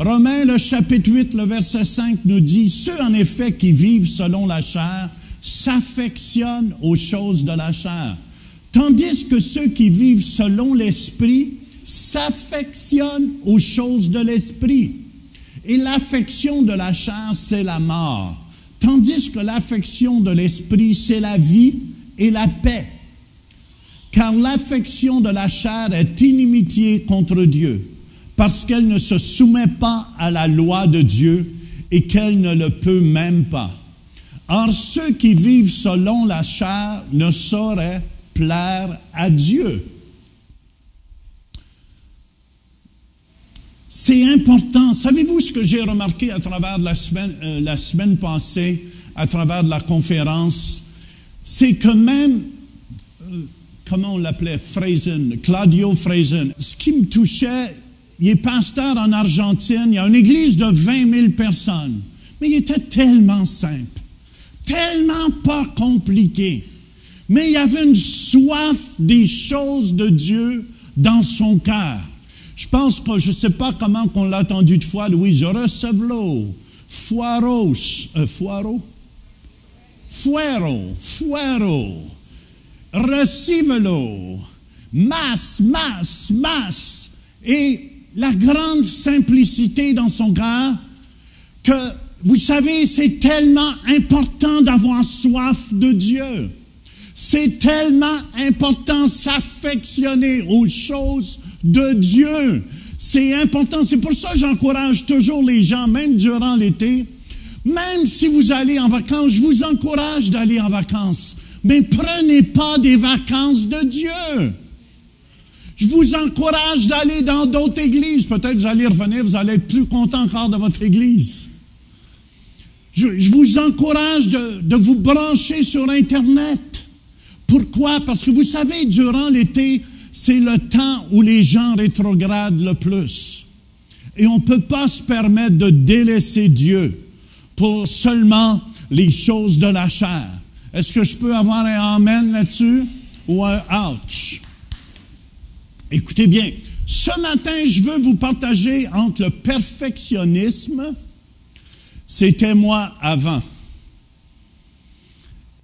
Romains, le chapitre 8, le verset 5 nous dit, « Ceux en effet qui vivent selon la chair s'affectionnent aux choses de la chair, tandis que ceux qui vivent selon l'esprit s'affectionnent aux choses de l'esprit. Et l'affection de la chair, c'est la mort, tandis que l'affection de l'esprit, c'est la vie et la paix. Car l'affection de la chair est inimitié contre Dieu, parce qu'elle ne se soumet pas à la loi de Dieu et qu'elle ne le peut même pas. Or, ceux qui vivent selon la chair ne sauraient plaire à Dieu. » C'est important. Savez-vous ce que j'ai remarqué à travers la semaine passée, à travers la conférence? C'est que même, comment on l'appelait, Claudio Frazen, ce qui me touchait, il est pasteur en Argentine, il y a une église de 20 000 personnes, mais il était tellement simple, tellement pas compliqué, mais il y avait une soif des choses de Dieu dans son cœur. Je pense que, je ne sais pas comment on l'a entendu de fois, Louise, recevez-le, fuero, recevez-le, masse, et la grande simplicité dans son cœur, que, vous savez, c'est tellement important d'avoir soif de Dieu. C'est tellement important s'affectionner aux choses de Dieu. C'est important. C'est pour ça que j'encourage toujours les gens, même durant l'été, même si vous allez en vacances, je vous encourage d'aller en vacances. Mais prenez pas des vacances de Dieu. Je vous encourage d'aller dans d'autres églises. Peut-être vous allez revenir, vous allez être plus content encore de votre église. Je vous encourage de vous brancher sur Internet. Pourquoi? Parce que vous savez, durant l'été, c'est le temps où les gens rétrogradent le plus. Et on ne peut pas se permettre de délaisser Dieu pour seulement les choses de la chair. Est-ce que je peux avoir un amen là-dessus? Ou un ouch? Écoutez bien, ce matin, je veux vous partager entre le perfectionnisme, c'était moi avant,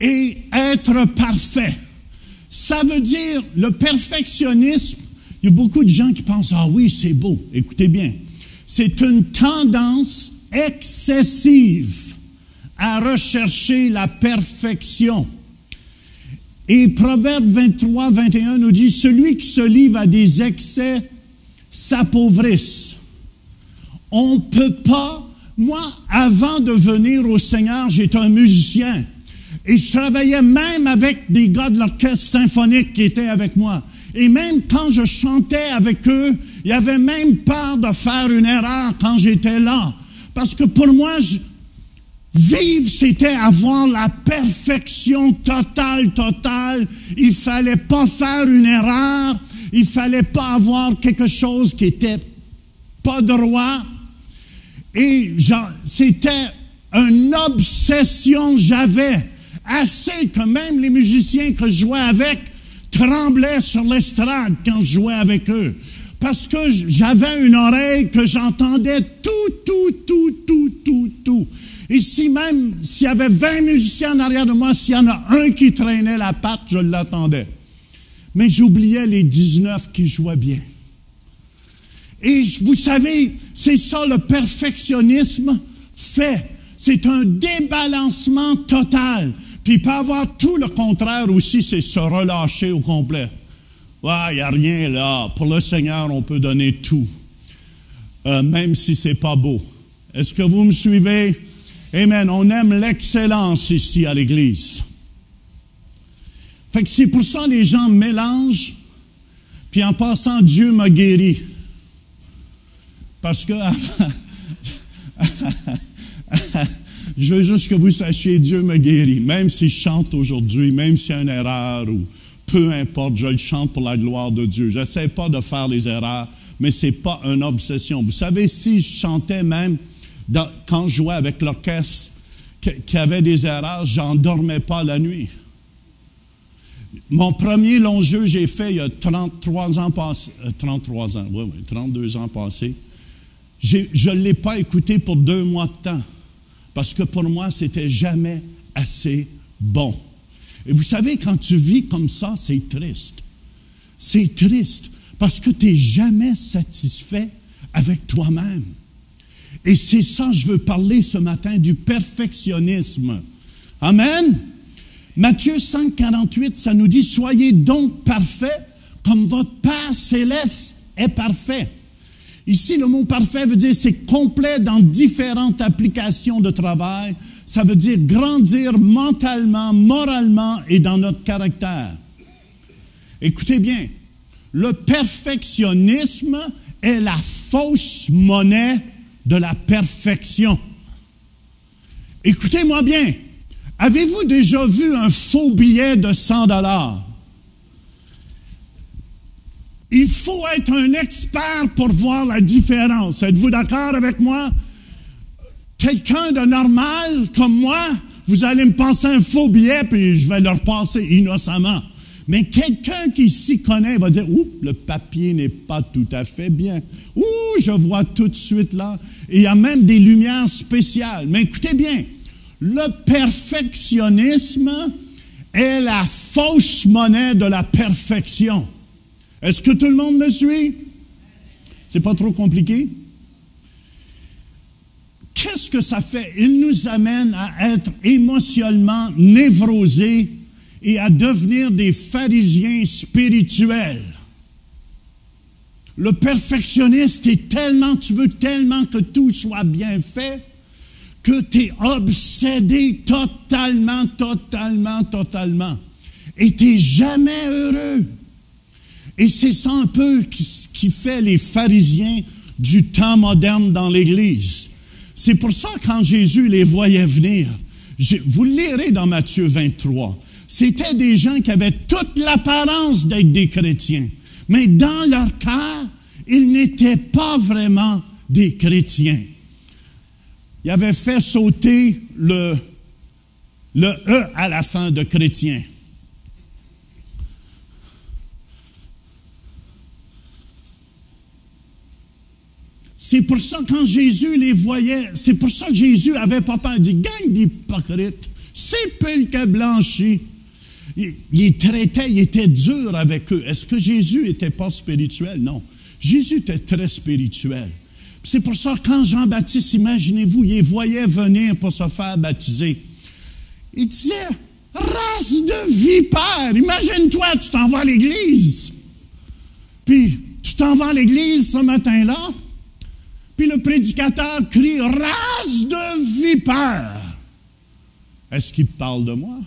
et être parfait. Ça veut dire, le perfectionnisme, il y a beaucoup de gens qui pensent, ah oui, c'est beau. Écoutez bien, c'est une tendance excessive à rechercher la perfection. Et Proverbe 23, 21 nous dit, celui qui se livre à des excès s'appauvrisse. On ne peut pas, moi, avant de venir au Seigneur, j'étais un musicien. Et je travaillais même avec des gars de l'orchestre symphonique qui étaient avec moi. Et même quand je chantais avec eux, il y avait même peur de faire une erreur quand j'étais là. Parce que pour moi, vivre, c'était avoir la perfection totale. Il fallait pas faire une erreur. Il fallait pas avoir quelque chose qui était pas droit. Et c'était une obsession j'avais. Assez que même les musiciens que je jouais avec tremblaient sur l'estrade quand je jouais avec eux. Parce que j'avais une oreille que j'entendais tout. Et si même, s'il y avait 20 musiciens en arrière de moi, s'il y en a un qui traînait la patte, je l'attendais. Mais j'oubliais les 19 qui jouaient bien. Et vous savez, c'est ça le perfectionnisme fait. C'est un débalancement total. Puis il peut y avoir tout le contraire aussi, c'est se relâcher au complet. Ouais, il n'y a rien là. Pour le Seigneur, on peut donner tout. Même si ce n'est pas beau. Est-ce que vous me suivez? Amen. On aime l'excellence ici à l'Église. Fait que c'est pour ça que les gens mélangent. Puis en passant, Dieu m'a guéri. Parce que... Je veux juste que vous sachiez, Dieu me guérit. Même si je chante aujourd'hui, même s'il y a une erreur, ou peu importe, je le chante pour la gloire de Dieu. Je n'essaie pas de faire les erreurs, mais ce n'est pas une obsession. Vous savez, si je chantais même, quand je jouais avec l'orchestre, qui avait des erreurs, je n'endormais pas la nuit. Mon premier long jeu que j'ai fait il y a 32 ans passés. je ne l'ai pas écouté pour 2 mois de temps, parce que pour moi, c'était jamais assez bon. Et vous savez, quand tu vis comme ça, c'est triste. C'est triste, parce que tu n'es jamais satisfait avec toi-même. Et c'est ça, je veux parler ce matin, du perfectionnisme. Amen. Matthieu 5,48, ça nous dit, « Soyez donc parfaits, comme votre Père céleste est parfait. » Ici, le mot parfait veut dire c'est complet dans différentes applications de travail. Ça veut dire grandir mentalement, moralement et dans notre caractère. Écoutez bien, le perfectionnisme est la fausse monnaie de la perfection. Écoutez-moi bien, avez-vous déjà vu un faux billet de 100 $? Il faut être un expert pour voir la différence. Êtes-vous d'accord avec moi? Quelqu'un de normal comme moi, vous allez me passer un faux billet, puis je vais le repasser innocemment. Mais quelqu'un qui s'y connaît va dire, « Oups, le papier n'est pas tout à fait bien. Ouh, je vois tout de suite là. » Et il y a même des lumières spéciales. Mais écoutez bien, le perfectionnisme est la fausse monnaie de la perfection. Est-ce que tout le monde me suit? C'est pas trop compliqué? Qu'est-ce que ça fait? Il nous amène à être émotionnellement névrosés et à devenir des pharisiens spirituels. Le perfectionniste est tellement, tu veux tellement que tout soit bien fait, que tu es obsédé totalement. Et tu n'es jamais heureux. Et c'est ça un peu qui fait les pharisiens du temps moderne dans l'Église. C'est pour ça que quand Jésus les voyait venir, vous le lirez dans Matthieu 23, c'était des gens qui avaient toute l'apparence d'être des chrétiens. Mais dans leur cœur, ils n'étaient pas vraiment des chrétiens. Ils avaient fait sauter le E à la fin de chrétien. C'est pour ça que quand Jésus les voyait, c'est pour ça que Jésus avait pas peur. Il dit, « Gang d'hypocrites, c'est pile que blanchi. » Il traitait, il était dur avec eux. Est-ce que Jésus n'était pas spirituel? Non. Jésus était très spirituel. C'est pour ça que quand Jean-Baptiste, imaginez-vous, il les voyait venir pour se faire baptiser. Il disait, « Race de vipères! » Imagine-toi, tu t'en vas à l'église. Puis, tu t'en vas à l'église ce matin-là. Puis le prédicateur crie « Race de vipères! » Est-ce qu'il parle de moi?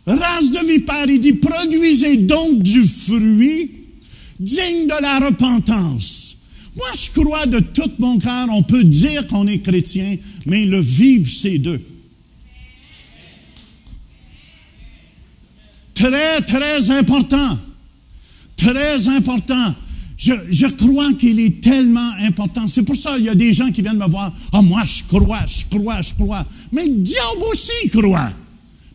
Race de vipères, il dit « Produisez donc du fruit digne de la repentance. » Moi, je crois de tout mon cœur, on peut dire qu'on est chrétien, mais le vivre, c'est d'eux. Très, très important. Très important. Je crois qu'il est tellement important. C'est pour ça qu'il y a des gens qui viennent me voir. « Ah, moi, je crois. » Mais le diable aussi croit.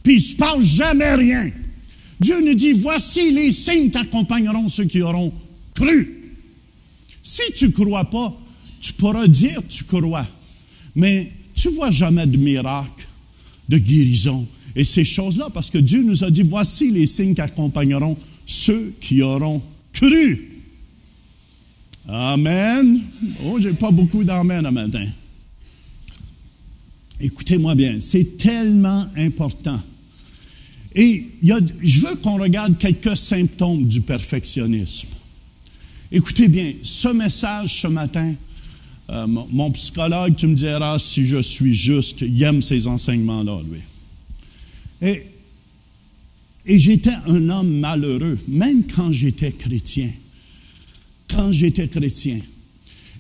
Puis il ne se passe jamais rien. Dieu nous dit, « Voici les signes qui accompagneront ceux qui auront cru. » Si tu ne crois pas, tu pourras dire tu crois. Mais tu ne vois jamais de miracle, de guérison et ces choses-là, parce que Dieu nous a dit, « Voici les signes qui accompagneront ceux qui auront cru. » Amen. Oh, j'ai pas beaucoup d'amen à matin. Écoutez-moi bien, c'est tellement important. Et je veux qu'on regarde quelques symptômes du perfectionnisme. Écoutez bien, ce message ce matin, mon psychologue, tu me diras si je suis juste, il aime ces enseignements-là, lui. Et j'étais un homme malheureux, même quand j'étais chrétien.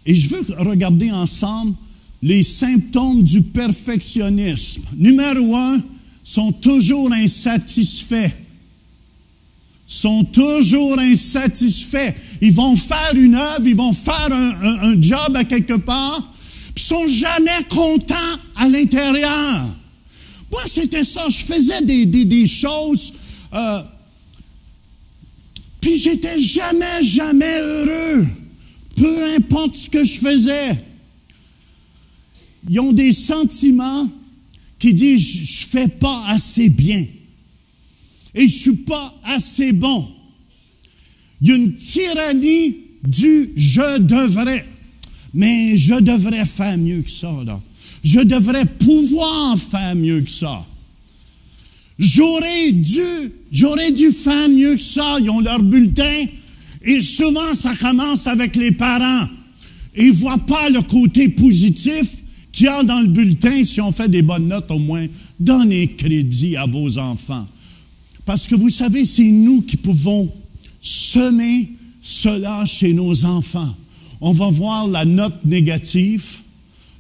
Et je veux regarder ensemble les symptômes du perfectionnisme. Numéro 1, sont toujours insatisfaits. Ils vont faire une œuvre, ils vont faire un job à quelque part, puis ils ne sont jamais contents à l'intérieur. Moi, c'était ça. Je faisais des choses, puis j'étais jamais heureux. peu importe ce que je faisais. Ils ont des sentiments qui disent, je ne fais pas assez bien. Et je ne suis pas assez bon. Il y a une tyrannie du « je devrais ». Mais je devrais faire mieux que ça, là. Je devrais pouvoir faire mieux que ça. J'aurais dû faire mieux que ça. Ils ont leur bulletin. Et souvent, ça commence avec les parents. Ils ne voient pas le côté positif qu'il y a dans le bulletin. Si on fait des bonnes notes, au moins, donnez crédit à vos enfants. Parce que vous savez, c'est nous qui pouvons semer cela chez nos enfants. On va voir la note négative,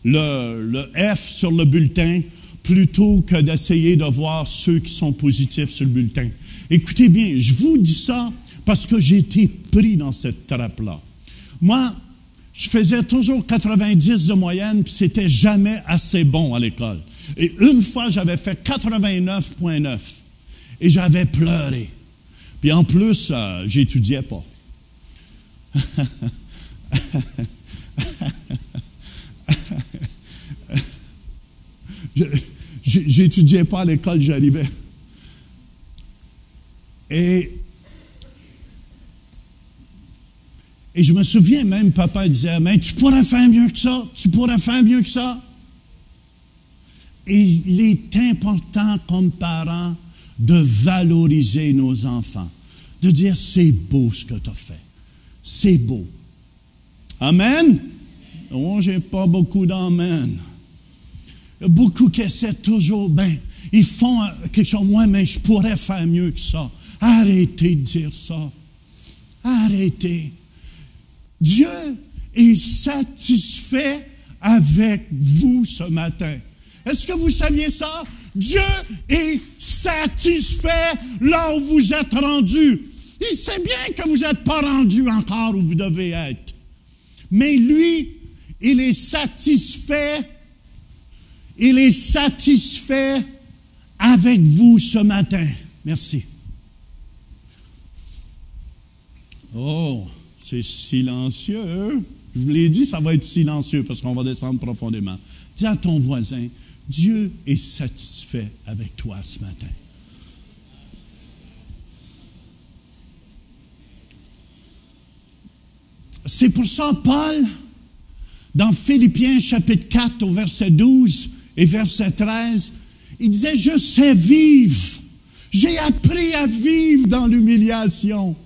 le F sur le bulletin, plutôt que d'essayer de voir ceux qui sont positifs sur le bulletin. Écoutez bien, je vous dis ça parce que j'ai été pris dans cette trappe-là. Moi, je faisais toujours 90 de moyenne, puis c'était jamais assez bon à l'école. Et une fois, j'avais fait 89,9 et j'avais pleuré. Puis en plus, j'étudiais pas. J'étudiais pas à l'école, j'arrivais. Et je me souviens même, papa disait, mais tu pourrais faire mieux que ça, tu pourrais faire mieux que ça. Et il est important comme parents de valoriser nos enfants, de dire, c'est beau ce que tu as fait, c'est beau. Amen? Oh, j'ai pas beaucoup d'amen. Il y a beaucoup qui essaient toujours, ils font quelque chose, moi, mais je pourrais faire mieux que ça. Arrêtez de dire ça. Arrêtez. Dieu est satisfait avec vous ce matin. Est-ce que vous saviez ça? Dieu est satisfait là où vous êtes rendu. Il sait bien que vous n'êtes pas rendu encore où vous devez être. Mais lui, il est satisfait avec vous ce matin. Merci. Oh, c'est silencieux. Je vous l'ai dit, ça va être silencieux parce qu'on va descendre profondément. Dis à ton voisin, Dieu est satisfait avec toi ce matin. C'est pour ça, Paul, dans Philippiens chapitre 4 au verset 12 et verset 13, il disait, je sais vivre. J'ai appris à vivre dans l'humiliation.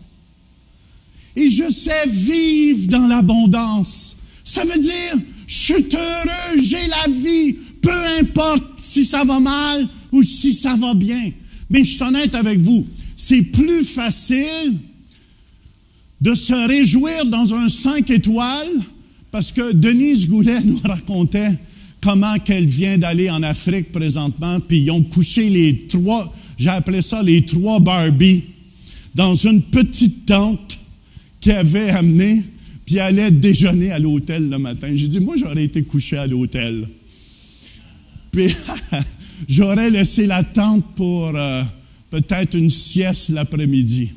Et je sais vivre dans l'abondance. Ça veut dire, je suis heureux, j'ai la vie, peu importe si ça va mal ou si ça va bien. Mais je suis honnête avec vous, c'est plus facile de se réjouir dans un 5 étoiles, parce que Denise Goulet nous racontait comment qu'elle vient d'aller en Afrique présentement, puis ils ont couché les 3, j'ai appelé ça les 3 Barbies, dans une petite tente qu'elle avait amenée, puis elle allait déjeuner à l'hôtel le matin. J'ai dit, moi, j'aurais été couché à l'hôtel. Puis, j'aurais laissé la tente pour peut-être une sieste l'après-midi.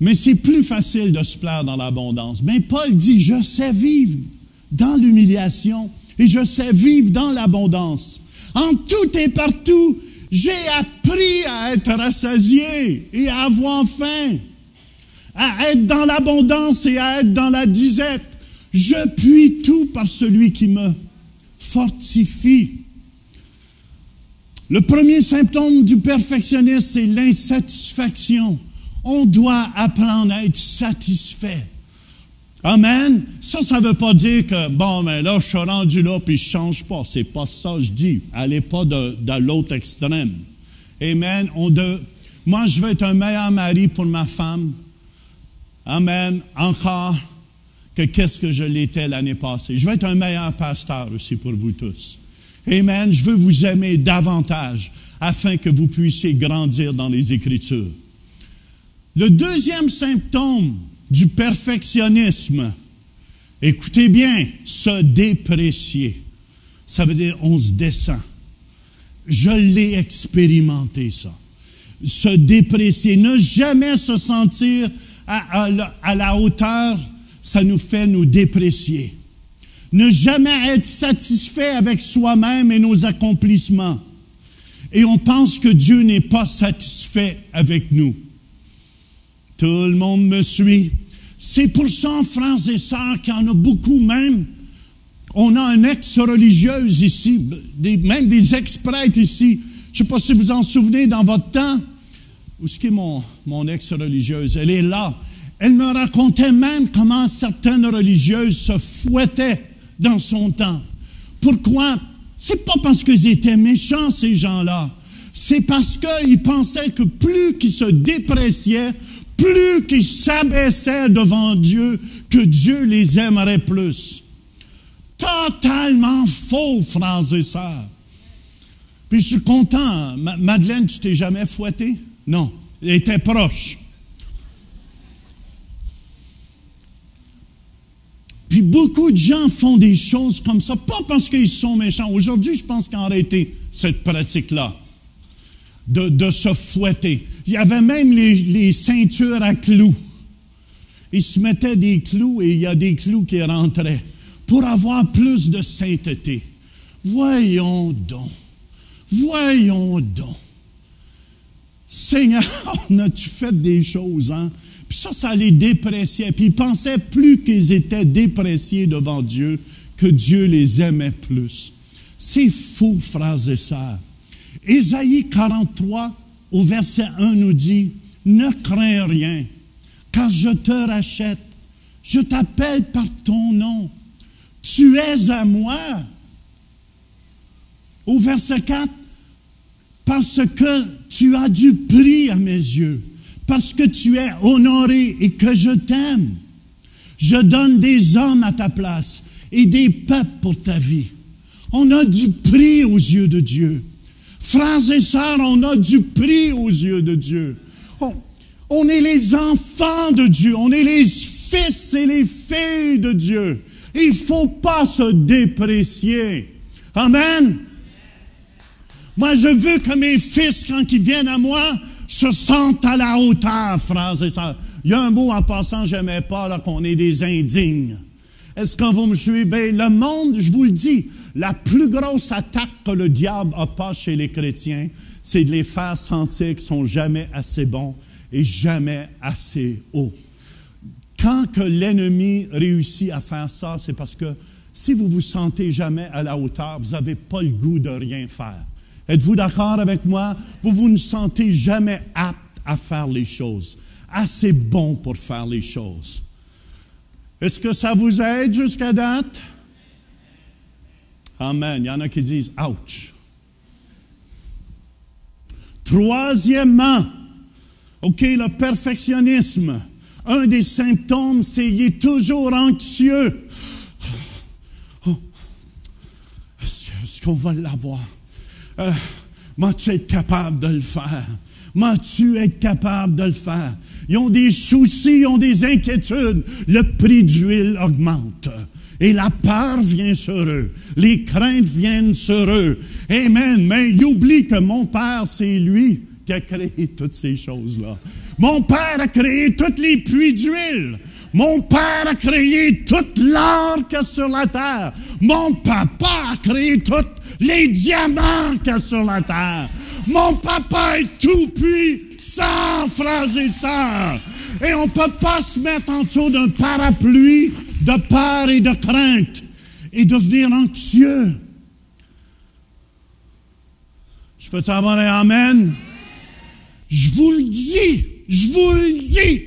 Mais c'est plus facile de se plaire dans l'abondance. Mais Paul dit, je sais vivre dans l'humiliation et je sais vivre dans l'abondance. En tout et partout, j'ai appris à être rassasié et à avoir faim, à être dans l'abondance et à être dans la disette. Je puis tout par celui qui me fortifie. Le premier symptôme du perfectionnisme, c'est l'insatisfaction. On doit apprendre à être satisfait. Amen. Ça ne veut pas dire que, là, je suis rendu là puis je ne change pas. C'est pas ça que je dis. Allez pas de l'autre extrême. Amen. Moi, je veux être un meilleur mari pour ma femme. Amen. Encore que qu'est-ce que je l'étais l'année passée. Je veux être un meilleur pasteur aussi pour vous tous. Amen. Je veux vous aimer davantage afin que vous puissiez grandir dans les Écritures. Le deuxième symptôme du perfectionnisme, écoutez bien, se déprécier. Ça veut dire on se descend. Je l'ai expérimenté, ça. Se déprécier, ne jamais se sentir à la hauteur, ça nous fait nous déprécier. Ne jamais être satisfait avec soi-même et nos accomplissements. Et on pense que Dieu n'est pas satisfait avec nous. Tout le monde me suit. C'est pour ça, frères et sœurs, qu'il y en a beaucoup même. On a un ex-religieuse ici, même des ex-prêtres ici. Je ne sais pas si vous en souvenez dans votre temps. Où est-ce qu'est mon ex-religieuse? Elle est là. Elle me racontait même comment certaines religieuses se fouettaient dans son temps. Pourquoi? C'est pas parce qu'ils étaient méchants, ces gens-là. C'est parce qu'ils pensaient que plus qu'ils se dépréciaient, plus qu'ils s'abaissaient devant Dieu, que Dieu les aimerait plus. Totalement faux, frères et sœurs. Puis je suis content. Madeleine, tu t'es jamais fouettée? Non, elle était proche. Puis beaucoup de gens font des choses comme ça, pas parce qu'ils sont méchants. Aujourd'hui, je pense qu'ils ont arrêté cette pratique-là, de se fouetter. Il y avait même les ceintures à clous. Ils se mettaient des clous et il y a des clous qui rentraient pour avoir plus de sainteté. Voyons donc. Voyons donc. Seigneur, on a-tu fait des choses, hein? Puis ça les dépréciait. Puis ils pensaient plus qu'ils étaient dépréciés devant Dieu, que Dieu les aimait plus. C'est faux, frères et sœurs. Ésaïe 43, au verset 1, nous dit, « Ne crains rien, car je te rachète. Je t'appelle par ton nom. Tu es à moi. » Au verset 4, « Parce que tu as du prix à mes yeux. » Parce que tu es honoré et que je t'aime. Je donne des hommes à ta place et des peuples pour ta vie. On a du prix aux yeux de Dieu. Frères et sœurs, on a du prix aux yeux de Dieu. On est les enfants de Dieu. On est les fils et les filles de Dieu. Il ne faut pas se déprécier. Amen. Moi, je veux que mes fils, quand ils viennent à moi, se sentent à la hauteur, frères et sœurs. Il y a un mot en passant, je n'aimais pas, là, qu'on est des indignes. Est-ce que vous me suivez? Le monde, je vous le dis, la plus grosse attaque que le diable n'a pas chez les chrétiens, c'est de les faire sentir qu'ils ne sont jamais assez bons et jamais assez hauts. Quand que l'ennemi réussit à faire ça, c'est parce que si vous vous sentez jamais à la hauteur, vous n'avez pas le goût de rien faire. Êtes-vous d'accord avec moi? Vous ne sentez jamais apte à faire les choses, assez bon pour faire les choses. Est-ce que ça vous aide jusqu'à date? Amen. Il y en a qui disent « ouch ». Troisièmement, OK, le perfectionnisme. Un des symptômes, c'est qu'il est toujours anxieux. Oh, est-ce qu'on va l'avoir? M'as-tu être capable de le faire? M'as-tu être capable de le faire? Ils ont des soucis, ils ont des inquiétudes. Le prix d'huile augmente. Et la peur vient sur eux. Les craintes viennent sur eux. Amen. Mais ils oublient que mon Père, c'est lui qui a créé toutes ces choses-là. Mon Père a créé tous les puits d'huile. Mon Père a créé tout l'or qu'il y a sur la terre. Mon Papa a créé tous les diamants qu'il y a sur la terre. Mon Papa est tout puissant, frères et sœurs. Et on ne peut pas se mettre en dessous d'un parapluie de peur et de crainte et devenir anxieux. Je peux avoir un amen? Je vous le dis,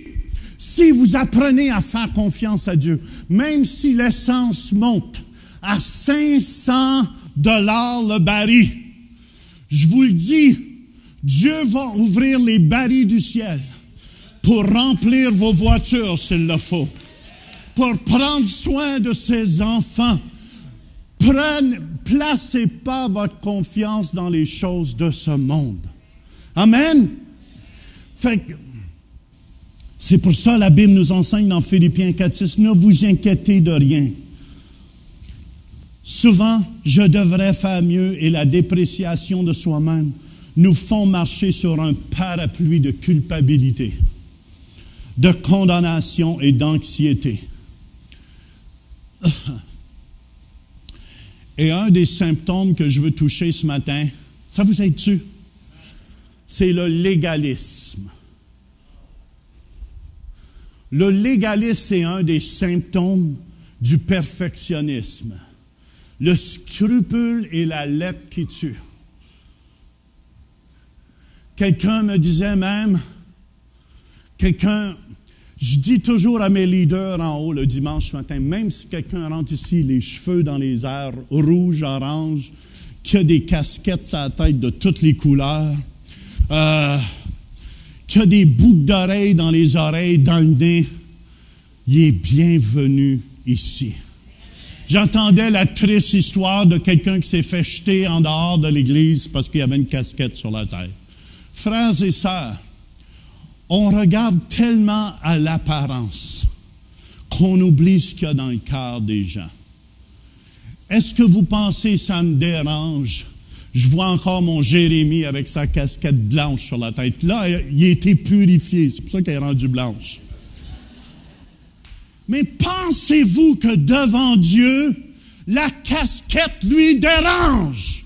si vous apprenez à faire confiance à Dieu, même si l'essence monte à 500 $ le baril, je vous le dis, Dieu va ouvrir les barils du ciel pour remplir vos voitures s'il le faut, pour prendre soin de ses enfants. Placez pas votre confiance dans les choses de ce monde. Amen. Fait que, c'est pour ça que la Bible nous enseigne dans Philippiens 4:6, ne vous inquiétez de rien. Souvent, je devrais faire mieux et la dépréciation de soi-même nous font marcher sur un parapluie de culpabilité. de condamnation et d'anxiété. Et un des symptômes que je veux toucher ce matin, ça vous aide-tu? C'est le légalisme. Le légalisme, c'est un des symptômes du perfectionnisme. Le scrupule est la lèpre qui tue. Quelqu'un me disait même, je dis toujours à mes leaders en haut le dimanche matin, même si quelqu'un rentre ici, les cheveux dans les airs, rouge, orange, qui a des casquettes sur la tête de toutes les couleurs, qui a des boucles d'oreilles dans les oreilles, dans le nez, il est bienvenu ici. J'entendais la triste histoire de quelqu'un qui s'est fait jeter en dehors de l'église parce qu'il avait une casquette sur la tête. Frères et sœurs, on regarde tellement à l'apparence qu'on oublie ce qu'il y a dans le cœur des gens. Est-ce que vous pensez que ça me dérange? Je vois encore mon Jérémie avec sa casquette blanche sur la tête. Là, il a été purifié. C'est pour ça qu'elle est rendue blanche. Mais pensez-vous que devant Dieu, la casquette lui dérange?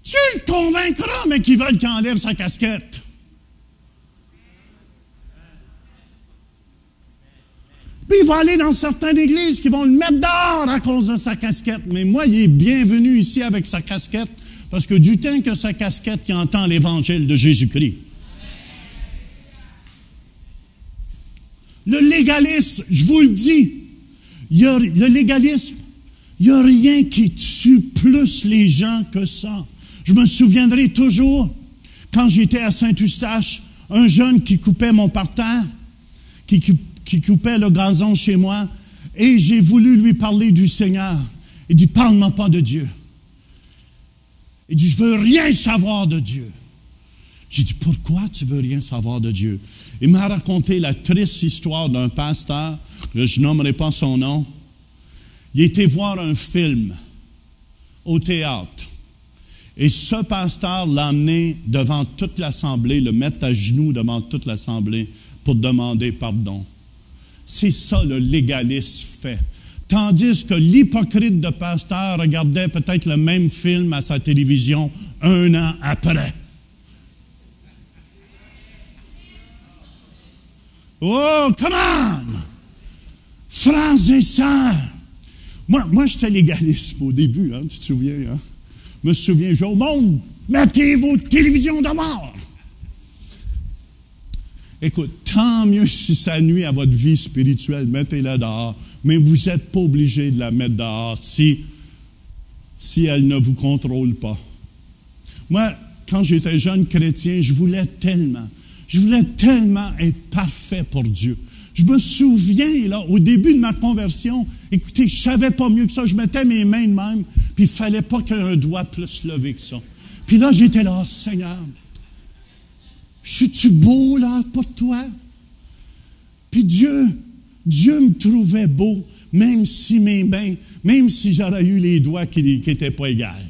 Tu le convaincras, mais qu'ils veulent qu'il enlève sa casquette. Puis il va aller dans certaines églises qui vont le mettre dehors à cause de sa casquette. Mais moi, il est bienvenu ici avec sa casquette, parce que du temps que sa casquette, il entend l'évangile de Jésus-Christ. Le légalisme, je vous le dis, le légalisme, il n'y a rien qui tue plus les gens que ça. Je me souviendrai toujours, quand j'étais à Saint-Eustache, un jeune qui coupait mon parterre, qui coupait le gazon chez moi, et j'ai voulu lui parler du Seigneur. Il dit, parle-moi pas de Dieu. Il dit, je veux rien savoir de Dieu. J'ai dit, pourquoi tu veux rien savoir de Dieu? Il m'a raconté la triste histoire d'un pasteur, que je nommerai pas son nom. Il était voir un film au théâtre. Et ce pasteur l'a amené devant toute l'assemblée, le mettre à genoux devant toute l'assemblée pour demander pardon. C'est ça le légalisme fait. Tandis que l'hypocrite de pasteur regardait peut-être le même film à sa télévision 1 an après. Oh, come on! Frères et sœurs! Moi j'étais légaliste au début, hein, tu te souviens, hein? Je me souviens, j'ai au monde, mettez vos télévisions de mort! Écoute, tant mieux si ça nuit à votre vie spirituelle, mettez-la dehors, mais vous n'êtes pas obligé de la mettre dehors si elle ne vous contrôle pas. Moi, quand j'étais jeune chrétien, je voulais tellement être parfait pour Dieu. Je me souviens, là, au début de ma conversion, écoutez, je ne savais pas mieux que ça, je mettais mes mains de même, puis il ne fallait pas qu'un doigt plus se lever que ça. Puis là, j'étais là, Seigneur, suis-tu beau, là, pour toi? Puis Dieu me trouvait beau, même si mes mains, même si j'aurais eu les doigts qui n'étaient pas égales.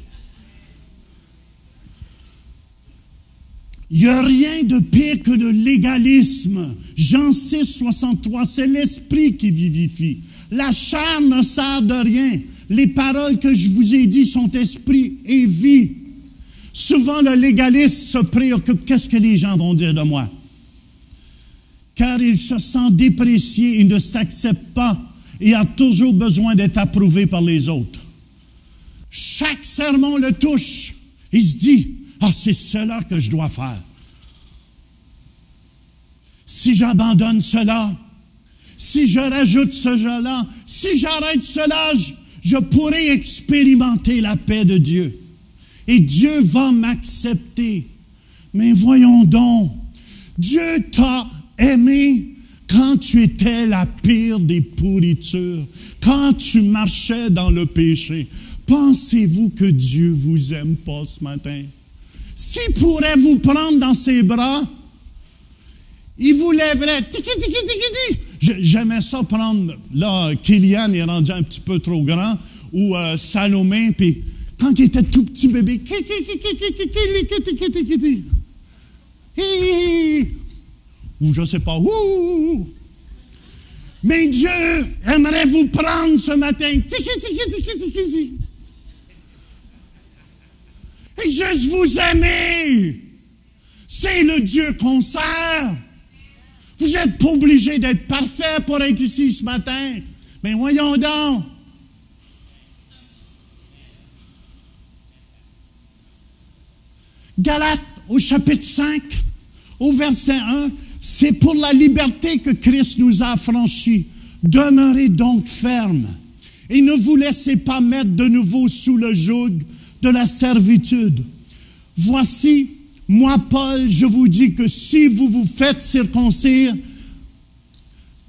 Il n'y a rien de pire que le légalisme. Jean 6, 63, c'est l'esprit qui vivifie. La chair ne sert de rien. Les paroles que je vous ai dites sont esprit et vie. Souvent, le légaliste se préoccupe, qu'est-ce que les gens vont dire de moi? Car il se sent déprécié, il ne s'accepte pas et a toujours besoin d'être approuvé par les autres. Chaque sermon le touche. Il se dit, c'est cela que je dois faire. Si j'abandonne cela, si je rajoute cela, si j'arrête cela, je pourrai expérimenter la paix de Dieu. Et Dieu va m'accepter. Mais voyons donc, Dieu t'a aimé quand tu étais la pire des pourritures, quand tu marchais dans le péché. Pensez-vous que Dieu vous aime pas ce matin? S'il pourrait vous prendre dans ses bras, il vous lèverait. Tiki, tiki, tiki, tiki. J'aimais ça prendre, là, Kylian est rendu un petit peu trop grand, ou Salomé, puis quand il était tout petit bébé, ou je ne sais pas où. Mais Dieu aimerait vous prendre ce matin. Tiki, tiki, tiki, tiki, tiki. Et juste vous aimer. C'est le Dieu qu'on sert. Vous n'êtes pas obligé d'être parfait pour être ici ce matin. Mais voyons donc. Galates, au chapitre 5, au verset 1, c'est pour la liberté que Christ nous a affranchis. Demeurez donc fermes et ne vous laissez pas mettre de nouveau sous le joug de la servitude. Voici, moi, Paul, je vous dis que si vous vous faites circoncire,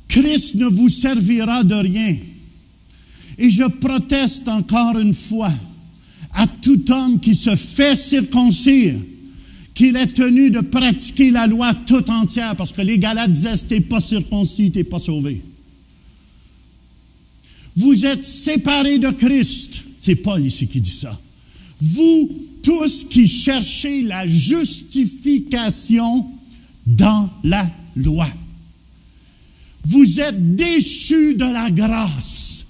Christ ne vous servira de rien. Et je proteste encore une fois à tout homme qui se fait circoncire, qu'il est tenu de pratiquer la loi tout entière, parce que les Galates disaient, si tu n'es pas circoncis, tu n'es pas sauvé. Vous êtes séparés de Christ. C'est Paul ici qui dit ça. Vous tous qui cherchez la justification dans la loi. Vous êtes déchus de la grâce.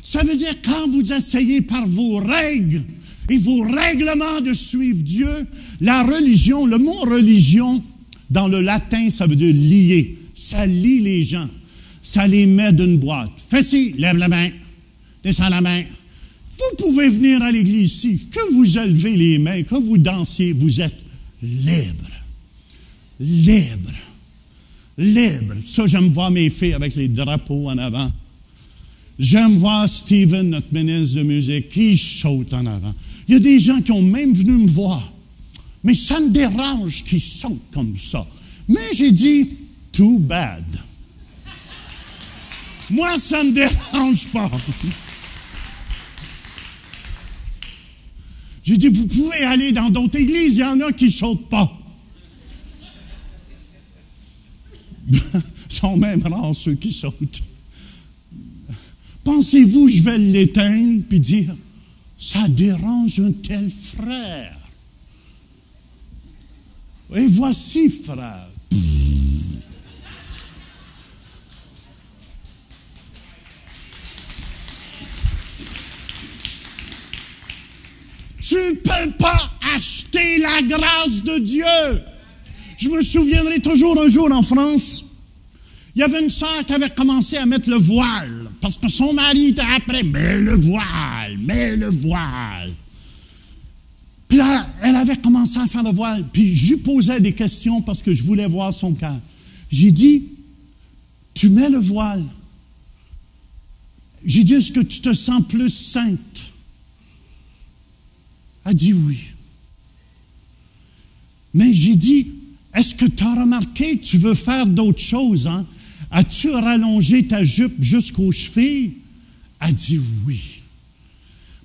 Ça veut dire quand vous essayez par vos règles et vos règlements de suivre Dieu, la religion, le mot religion, dans le latin, ça veut dire lier. Ça lie les gens. Ça les met d'une boîte. Fais ci, lève la main, descends la main. Vous pouvez venir à l'église ici, que vous élevez les mains, que vous dansiez, vous êtes libre. Libre. Libre. Ça, j'aime voir mes filles avec les drapeaux en avant. J'aime voir Steven, notre ministre de musique, qui saute en avant. Il y a des gens qui ont même venu me voir. Mais ça me dérange qu'ils sautent comme ça. Mais j'ai dit, too bad. Moi, ça ne me dérange pas. J'ai dit, vous pouvez aller dans d'autres églises, il y en a qui ne sautent pas. Ils sont même rares ceux qui sautent. Pensez-vous, je vais l'éteindre puis dire, ça dérange un tel frère. Et voici, frère. Tu ne peux pas acheter la grâce de Dieu. Je me souviendrai toujours un jour en France, il y avait une sœur qui avait commencé à mettre le voile, parce que son mari était après, mets le voile, mets le voile. Puis là, elle avait commencé à faire le voile, puis je lui posais des questions parce que je voulais voir son cœur. J'ai dit, tu mets le voile. J'ai dit, est-ce que tu te sens plus sainte? Elle a dit oui. Mais j'ai dit, est-ce que tu as remarqué, tu veux faire d'autres choses, hein? As-tu rallongé ta jupe jusqu'aux chevilles? Elle a dit oui.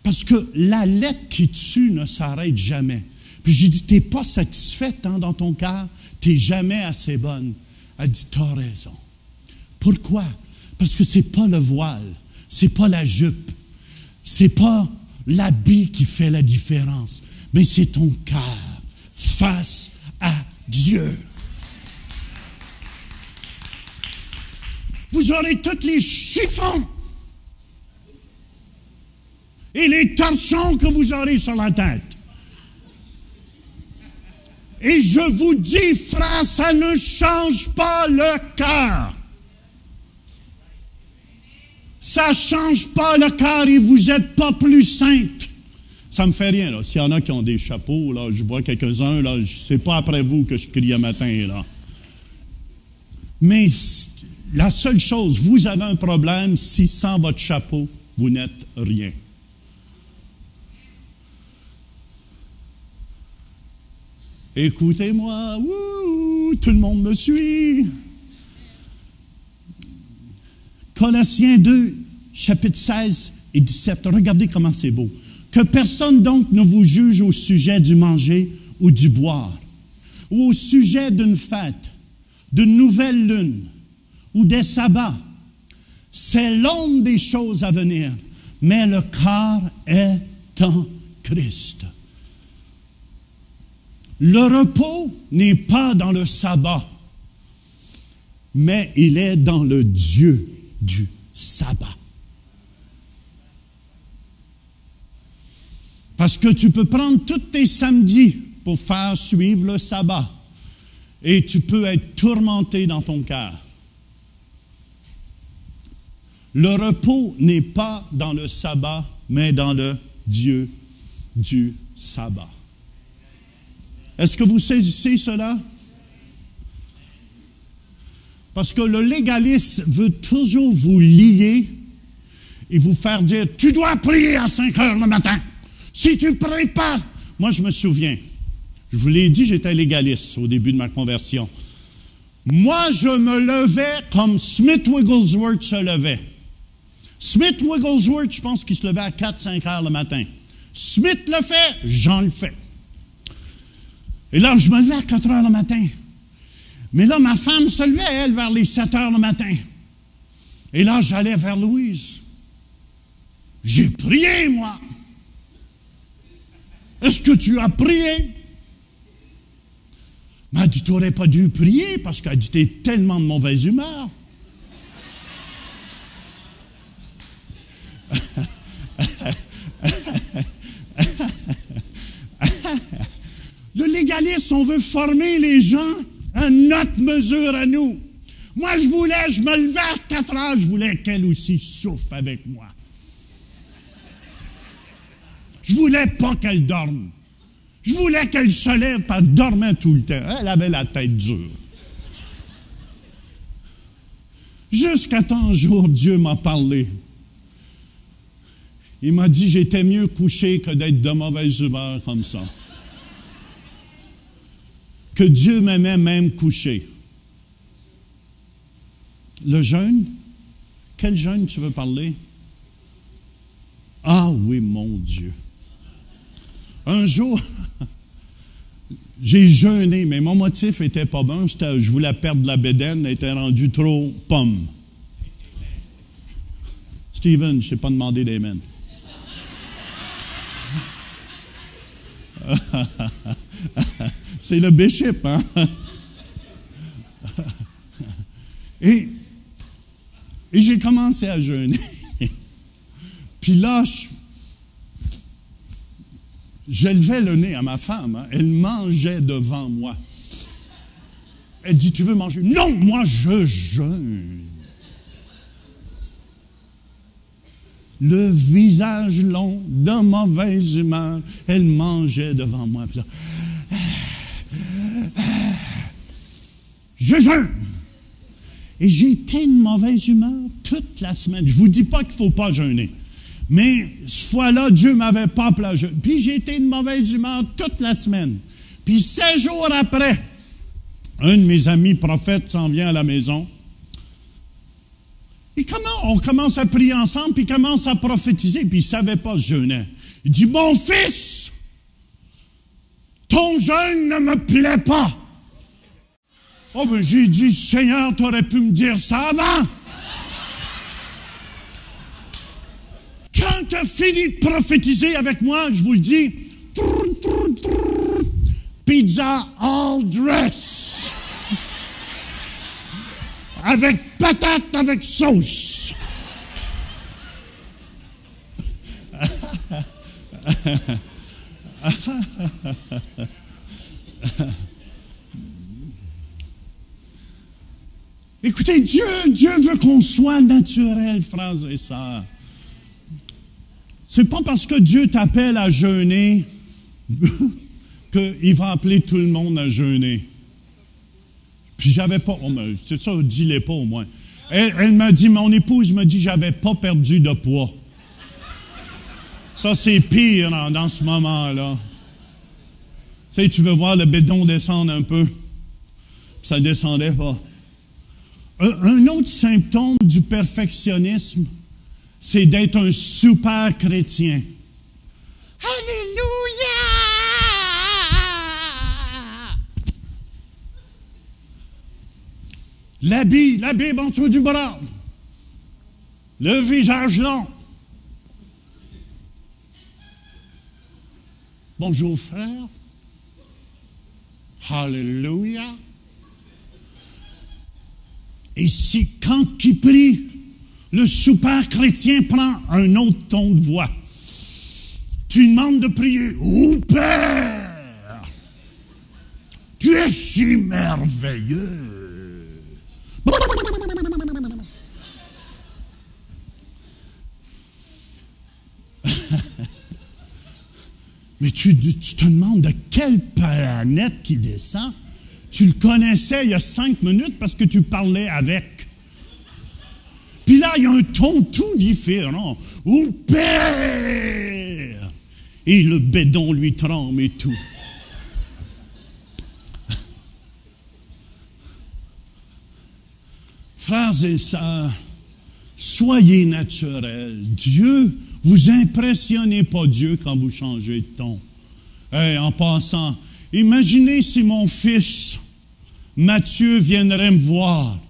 Parce que la lettre qui tue ne s'arrête jamais. Puis j'ai dit, tu n'es pas satisfaite hein, dans ton cœur, tu n'es jamais assez bonne. Elle dit, tu as raison. Pourquoi? Parce que ce n'est pas le voile, ce n'est pas la jupe, ce n'est pas l'habit qui fait la différence, mais c'est ton cœur face à Dieu. Vous aurez tous les chiffons et les torchons que vous aurez sur la tête. Et je vous dis, frère, ça ne change pas le cœur. Ça ne change pas le cœur et vous n'êtes pas plus sainte. Ça me fait rien, là. S'il y en a qui ont des chapeaux, là, je vois quelques-uns, là, c'est pas après vous que je crie un matin, là. Mais la seule chose, vous avez un problème si sans votre chapeau, vous n'êtes rien. Écoutez-moi, wouh, tout le monde me suit. Colossiens 2, chapitre 16 et 17. Regardez comment c'est beau. Que personne donc ne vous juge au sujet du manger ou du boire, ou au sujet d'une fête, d'une nouvelle lune, ou des sabbats. C'est l'ombre des choses à venir, mais le corps est en Christ. Le repos n'est pas dans le sabbat. mais il est dans le Dieu du sabbat. Parce que tu peux prendre tous tes samedis pour faire suivre le sabbat. Et tu peux être tourmenté dans ton cœur. Le repos n'est pas dans le sabbat, mais dans le Dieu du sabbat. Est-ce que vous saisissez cela? Parce que le légaliste veut toujours vous lier et vous faire dire, tu dois prier à 5 heures le matin. Si tu ne pries pas, moi je me souviens, je vous l'ai dit, j'étais légaliste au début de ma conversion. Moi, je me levais comme Smith Wigglesworth se levait. Smith Wigglesworth, je pense qu'il se levait à 4-5 heures le matin. Smith le fait, Jean le fait. Et là, je me levais à 4 heures le matin. Mais là, ma femme se levait, elle, vers les 7 heures le matin. Et là, j'allais vers Louise. J'ai prié, moi. Est-ce que tu as prié? Elle m'a dit, tu n'aurais pas dû prier parce qu'elle dit, t'es tellement de mauvaise humeur. Le légaliste, on veut former les gens à notre mesure à nous. Moi, je me levais à 4 heures, je voulais qu'elle aussi souffle avec moi. Je voulais pas qu'elle dorme. Je voulais qu'elle se lève, pas dormait tout le temps. Elle avait la tête dure. Jusqu'à tant jour, Dieu m'a parlé. Il m'a dit, j'étais mieux couché que d'être de mauvaise humeur comme ça. Que Dieu m'aimait même couché. Le jeûne? Quel jeûne tu veux parler? Ah oui, mon Dieu. Un jour, j'ai jeûné, mais mon motif était pas bon. Je voulais perdre la bédaine, elle était rendue trop pomme. Steven, je t'ai pas demandé d'amen. C'est le bishop, hein? Et j'ai commencé à jeûner. Puis là, je levais le nez à ma femme. Hein? Elle mangeait devant moi. Elle dit, tu veux manger? Non, moi, je jeûne. Le visage long, de mauvaise humeur, elle mangeait devant moi. Puis là, je jeûne. Et j'ai été de mauvaise humeur toute la semaine. Je ne vous dis pas qu'il ne faut pas jeûner. Mais ce fois-là, Dieu ne m'avait pas appelé à jeûner. Puis j'ai été de mauvaise humeur toute la semaine. Puis 7 jours après, un de mes amis prophètes s'en vient à la maison. Et on commence à prier ensemble, puis il commence à prophétiser, puis il ne savait pas se jeûner. Il dit, mon fils, ton jeûne ne me plaît pas. Oh, ben j'ai dit, Seigneur, tu aurais pu me dire ça avant. Quand tu as fini de prophétiser avec moi, je vous le dis, pizza all dress. Avec patate, avec sauce. Écoutez, Dieu veut qu'on soit naturel, frères et sœurs. C'est pas parce que Dieu t'appelle à jeûner qu'il va appeler tout le monde à jeûner. Puis j'avais pas, c'est ça, dis-les pas au moins. Elle m'a dit, mon épouse m'a dit, j'avais pas perdu de poids. Ça, c'est pire dans ce moment-là. Tu sais, tu veux voir le bédon descendre un peu. Ça descendait pas. Un autre symptôme du perfectionnisme, c'est d'être un super chrétien. Alléluia! L'habit en dessous du bras. Le visage long. Bonjour, frère. Alléluia. Et si, quand il prie, le super chrétien prend un autre ton de voix, tu demandes de prier, ô Père, tu es si merveilleux. Mais tu te demandes de quelle planète qui descend. Tu le connaissais il y a 5 minutes parce que tu parlais avec. Puis là, il y a un ton tout différent. Ô Père! Et le bédon lui tremble et tout. Frères et sœurs, soyez naturels. Dieu, vous impressionnez pas Dieu quand vous changez de ton. Hey, en passant, imaginez si mon fils Mathieu viendrait me voir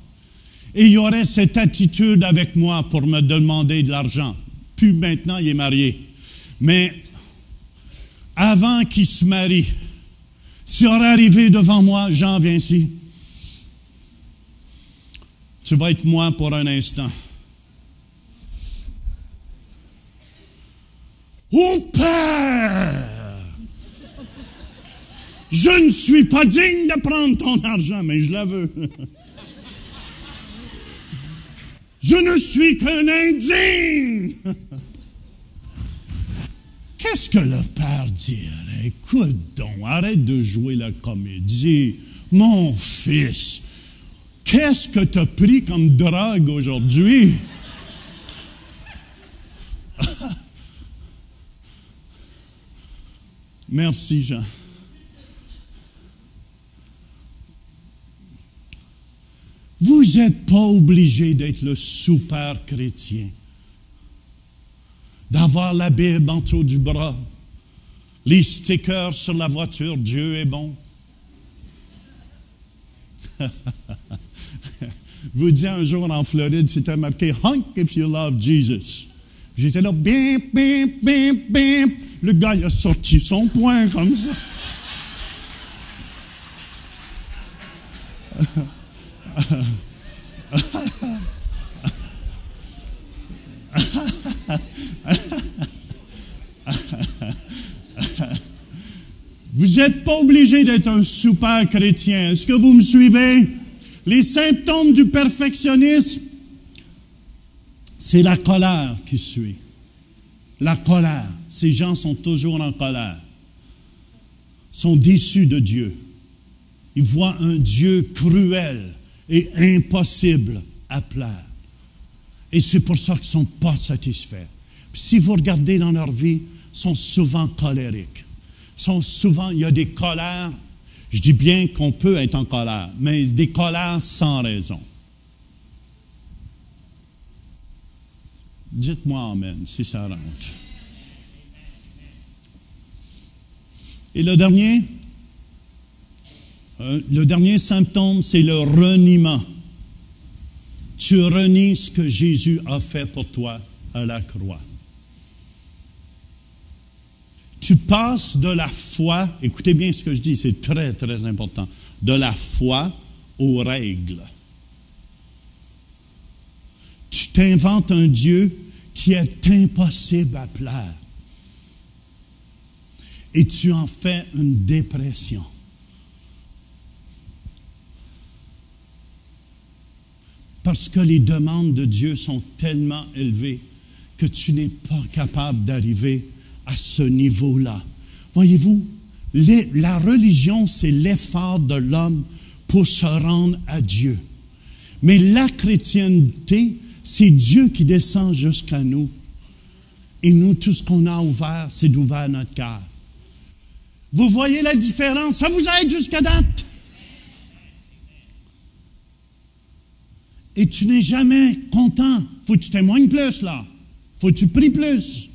et il y aurait cette attitude avec moi pour me demander de l'argent. Puis maintenant, il est marié. Mais avant qu'il se marie, s'il aurait arrivé devant moi, Jean, viens ici. Tu vas être moi pour un instant. Ô Père! Je ne suis pas digne de prendre ton argent, mais je la veux. Je ne suis qu'un indigne. Qu'est-ce que le Père dirait? Écoute donc, arrête de jouer la comédie. Mon fils, qu'est-ce que tu as pris comme drogue aujourd'hui? Merci, Jean. Vous n'êtes pas obligé d'être le super chrétien, d'avoir la Bible en dessous du bras, les stickers sur la voiture, Dieu est bon. Vous dites un jour en Floride, c'était marqué « Honk if you love Jesus ». J'étais là, bim, bim, bim, bim. Le gars, il a sorti son poing comme ça. Vous n'êtes pas obligé d'être un super chrétien. Est-ce que vous me suivez? Les symptômes du perfectionnisme, c'est la colère qui suit. La colère. Ces gens sont toujours en colère. Sont déçus de Dieu. Ils voient un Dieu cruel et impossible à plaire. Et c'est pour ça qu'ils ne sont pas satisfaits. Puis si vous regardez dans leur vie, ils sont souvent colériques. Il y a des colères. Je dis bien qu'on peut être en colère, mais des colères sans raison. Dites-moi amen si ça rentre. Et le dernier symptôme, c'est le reniement. Tu renies ce que Jésus a fait pour toi à la croix. Tu passes de la foi, écoutez bien ce que je dis, c'est très, très important, de la foi aux règles. Tu t'inventes un Dieu qui est impossible à plaire. Et tu en fais une dépression. Parce que les demandes de Dieu sont tellement élevées que tu n'es pas capable d'arriver à ce niveau-là. Voyez-vous, la religion, c'est l'effort de l'homme pour se rendre à Dieu. Mais la chrétienté, c'est Dieu qui descend jusqu'à nous. Et nous, tout ce qu'on a ouvert, c'est d'ouvrir notre cœur. Vous voyez la différence? Ça vous aide jusqu'à date? Et tu n'es jamais content. Faut que tu témoignes plus, là. Faut que tu pries plus.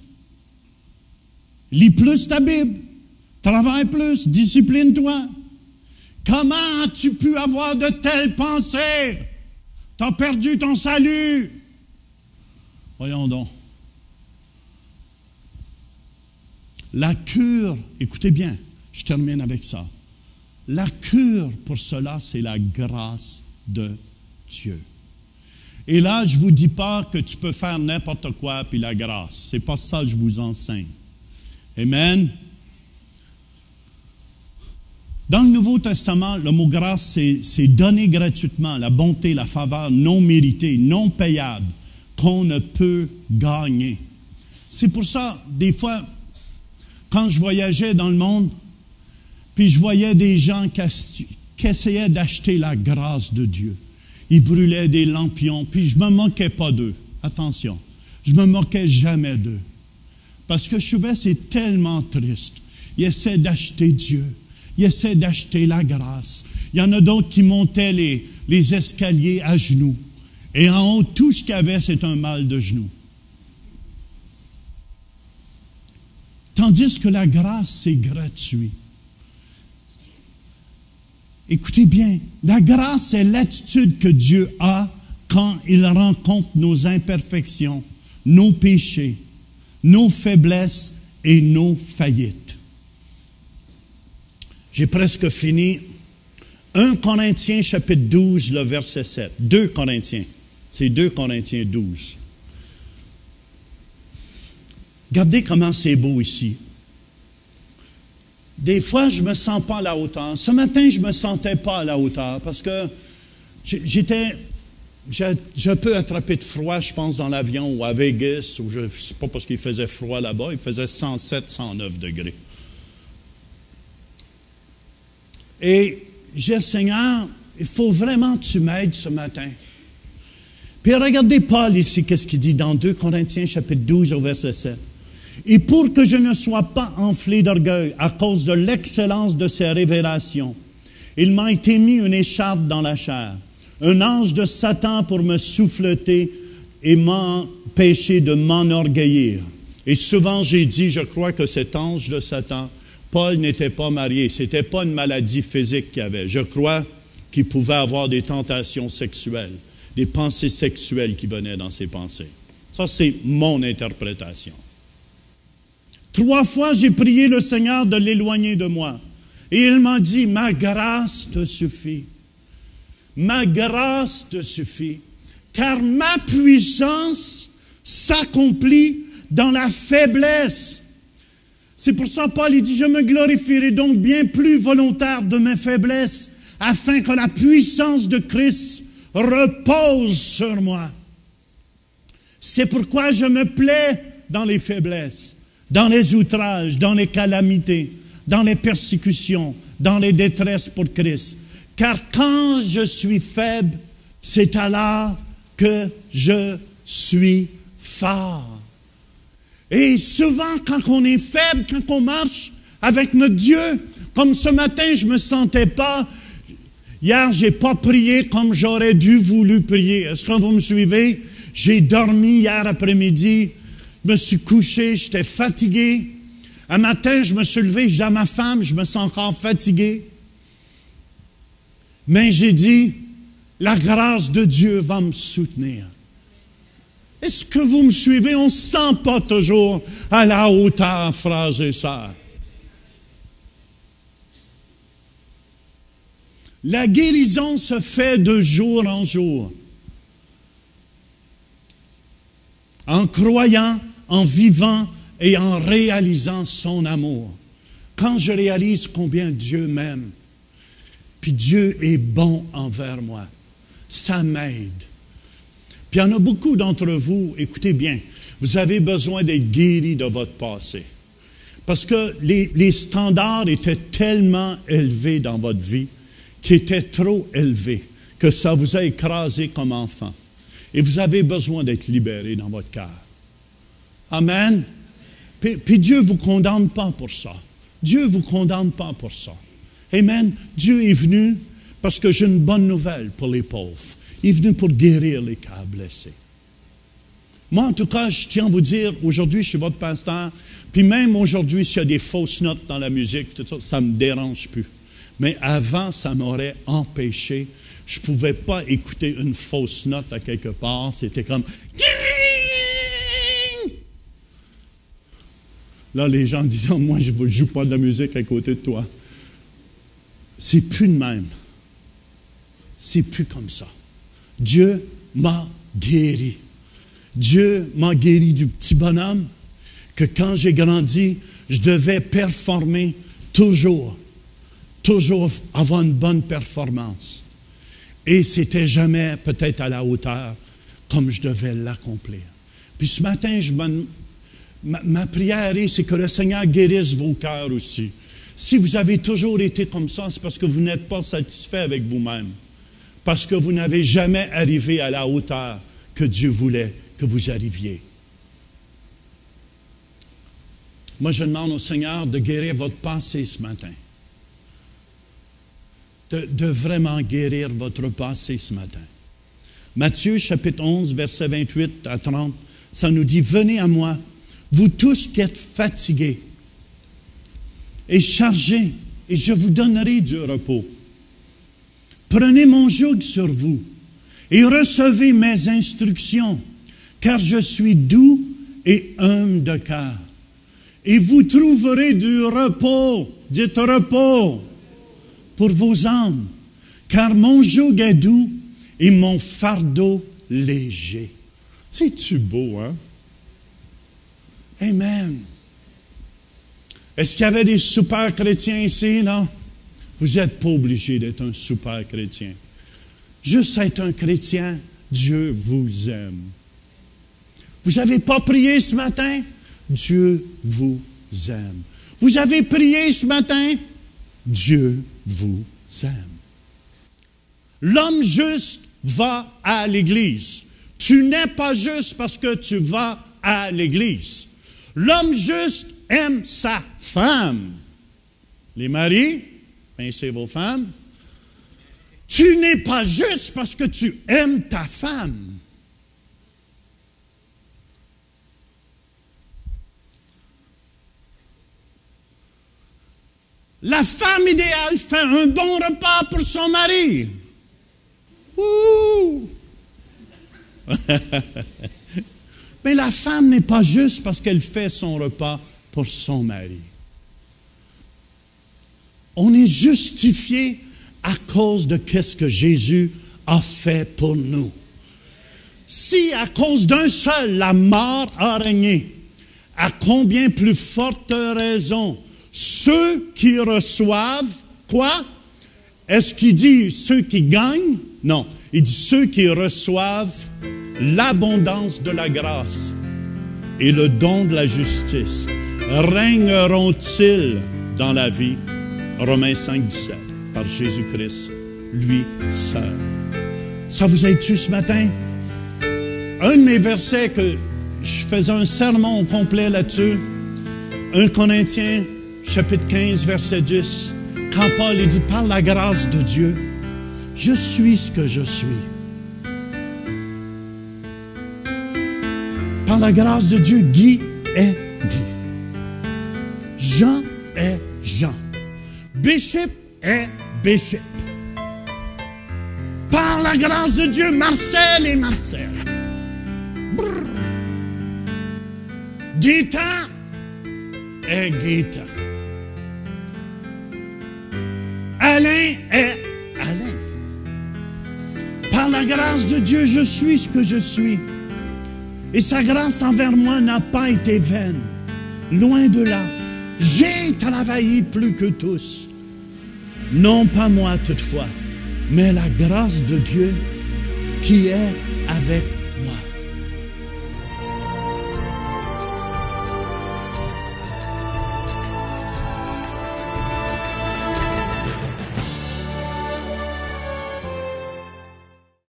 Lis plus ta Bible. Travaille plus. Discipline-toi. Comment as-tu pu avoir de telles pensées? Tu as perdu ton salut. Voyons donc. La cure, écoutez bien, je termine avec ça. La cure pour cela, c'est la grâce de Dieu. Et là, je ne vous dis pas que tu peux faire n'importe quoi, puis la grâce. Ce n'est pas ça que je vous enseigne. Amen. Dans le Nouveau Testament, le mot grâce, c'est donner gratuitement la bonté, la faveur non méritée, non payable, qu'on ne peut gagner. C'est pour ça, des fois, quand je voyageais dans le monde, puis je voyais des gens qui essayaient d'acheter la grâce de Dieu. Ils brûlaient des lampions, puis je ne me moquais pas d'eux. Attention, je ne me moquais jamais d'eux. Parce que je trouvais que c'est tellement triste. Ils essaient d'acheter Dieu. Ils essaient d'acheter la grâce. Il y en a d'autres qui montaient les escaliers à genoux. Et en haut, tout ce qu'il y avait, c'est un mal de genoux. Tandis que la grâce, c'est gratuit. Écoutez bien, la grâce, c'est l'attitude que Dieu a quand il rencontre nos imperfections, nos péchés, nos faiblesses et nos faillites. J'ai presque fini. 1 Corinthiens chapitre 12, le verset 7. 2 Corinthiens. C'est 2 Corinthiens 12. Regardez comment c'est beau ici. Des fois, je ne me sens pas à la hauteur. Ce matin, je ne me sentais pas à la hauteur parce que j'ai un peu attrapé de froid, je pense, dans l'avion ou à Vegas, ou je ne sais pas parce qu'il faisait froid là-bas, il faisait 107, 109 degrés. Et j'ai dit, Seigneur, il faut vraiment que tu m'aides ce matin. Puis regardez Paul ici, qu'est-ce qu'il dit dans 2 Corinthiens chapitre 12 au verset 7. Et pour que je ne sois pas enflé d'orgueil à cause de l'excellence de ces révélations, il m'a été mis une écharpe dans la chair, un ange de Satan pour me souffleter et m'empêcher de m'enorgueillir. Et souvent j'ai dit, je crois que cet ange de Satan, Paul n'était pas marié, ce n'était pas une maladie physique qu'il avait. Je crois qu'il pouvait avoir des tentations sexuelles, des pensées sexuelles qui venaient dans ses pensées. Ça, c'est mon interprétation. 3 fois, j'ai prié le Seigneur de l'éloigner de moi. Et il m'a dit, ma grâce te suffit. Ma grâce te suffit. Car ma puissance s'accomplit dans la faiblesse. C'est pour ça, Paul, il dit, je me glorifierai donc bien plus volontaire de mes faiblesses, afin que la puissance de Christ repose sur moi. C'est pourquoi je me plais dans les faiblesses, dans les outrages, dans les calamités, dans les persécutions, dans les détresses pour Christ. Car quand je suis faible, c'est alors que je suis fort. Et souvent, quand on est faible, quand on marche avec notre Dieu, comme ce matin, je ne me sentais pas. Hier, je n'ai pas prié comme j'aurais dû voulu prier. Est-ce que vous me suivez? J'ai dormi hier après-midi. Je me suis couché, j'étais fatigué. Un matin, je me suis levé, je dis à ma femme, je me sens encore fatigué. Mais j'ai dit, la grâce de Dieu va me soutenir. Est-ce que vous me suivez? On ne se sent pas toujours à la hauteur, frères et sœurs. La guérison se fait de jour en jour. En croyant, en vivant et en réalisant son amour. Quand je réalise combien Dieu m'aime, puis Dieu est bon envers moi, ça m'aide. Puis il y en a beaucoup d'entre vous, écoutez bien, vous avez besoin d'être guéris de votre passé. Parce que les standards étaient tellement élevés dans votre vie, qui étaient trop élevés, que ça vous a écrasé comme enfant. Et vous avez besoin d'être libéré dans votre cœur. Amen. Puis Dieu ne vous condamne pas pour ça. Dieu ne vous condamne pas pour ça. Amen. Dieu est venu parce que j'ai une bonne nouvelle pour les pauvres. Il est venu pour guérir les cœurs blessés. Moi, en tout cas, je tiens à vous dire, aujourd'hui, je suis votre pasteur, puis même aujourd'hui, s'il y a des fausses notes dans la musique, tout ça ne me dérange plus. Mais avant, ça m'aurait empêché. Je ne pouvais pas écouter une fausse note à quelque part. C'était comme... Là, les gens disaient, moi, je ne joue pas de la musique à côté de toi. C'est plus de même. C'est plus comme ça. Dieu m'a guéri. Dieu m'a guéri du petit bonhomme que quand j'ai grandi, je devais performer toujours avoir une bonne performance. Et c'était jamais peut-être à la hauteur comme je devais l'accomplir. Puis ce matin, ma prière c'est que le Seigneur guérisse vos cœurs aussi. Si vous avez toujours été comme ça, c'est parce que vous n'êtes pas satisfait avec vous-même. Parce que vous n'avez jamais arrivé à la hauteur que Dieu voulait que vous arriviez. Moi, je demande au Seigneur de guérir votre passé ce matin. De vraiment guérir votre passé ce matin. Matthieu, chapitre 11, versets 28 à 30, ça nous dit, « Venez à moi, vous tous qui êtes fatigués et chargés, et je vous donnerai du repos. Prenez mon joug sur vous et recevez mes instructions, car je suis doux et humble de cœur. Et vous trouverez du repos, dites repos, pour vos âmes, car mon joug est doux et mon fardeau léger. » C'est-tu beau, hein? Amen. Est-ce qu'il y avait des super chrétiens ici, non? Vous n'êtes pas obligé d'être un super chrétien. Juste être un chrétien, Dieu vous aime. Vous n'avez pas prié ce matin? Dieu vous aime. Vous avez prié ce matin? Dieu vous aime. L'homme juste va à l'église. Tu n'es pas juste parce que tu vas à l'église. L'homme juste aime sa femme. Les maris, pincez vos femmes. Tu n'es pas juste parce que tu aimes ta femme. La femme idéale fait un bon repas pour son mari. Ouh! Mais la femme n'est pas juste parce qu'elle fait son repas pour son mari. On est justifié à cause de ce que Jésus a fait pour nous. Si à cause d'un seul la mort a régné, à combien plus forte raison ceux qui reçoivent, quoi? Est-ce qu'il dit ceux qui gagnent? Non, il dit ceux qui reçoivent l'abondance de la grâce et le don de la justice régneront-ils dans la vie? Romains 5, 17, par Jésus-Christ, lui seul. Ça vous aide-tu ce matin? Un de mes versets que je faisais un sermon au complet là-dessus, 1 Corinthiens, chapitre 15, verset 10, quand Paul dit, par la grâce de Dieu, je suis ce que je suis. Par la grâce de Dieu, Guy est Guy. Jean est Jean. Bishop est Bishop. Par la grâce de Dieu, Marcel est Marcel. Brrr. Gaétan est Gaétan. Alain est Alain. Par la grâce de Dieu, je suis ce que je suis. Et sa grâce envers moi n'a pas été vaine. Loin de là. J'ai travaillé plus que tous. Non pas moi toutefois, mais la grâce de Dieu qui est avec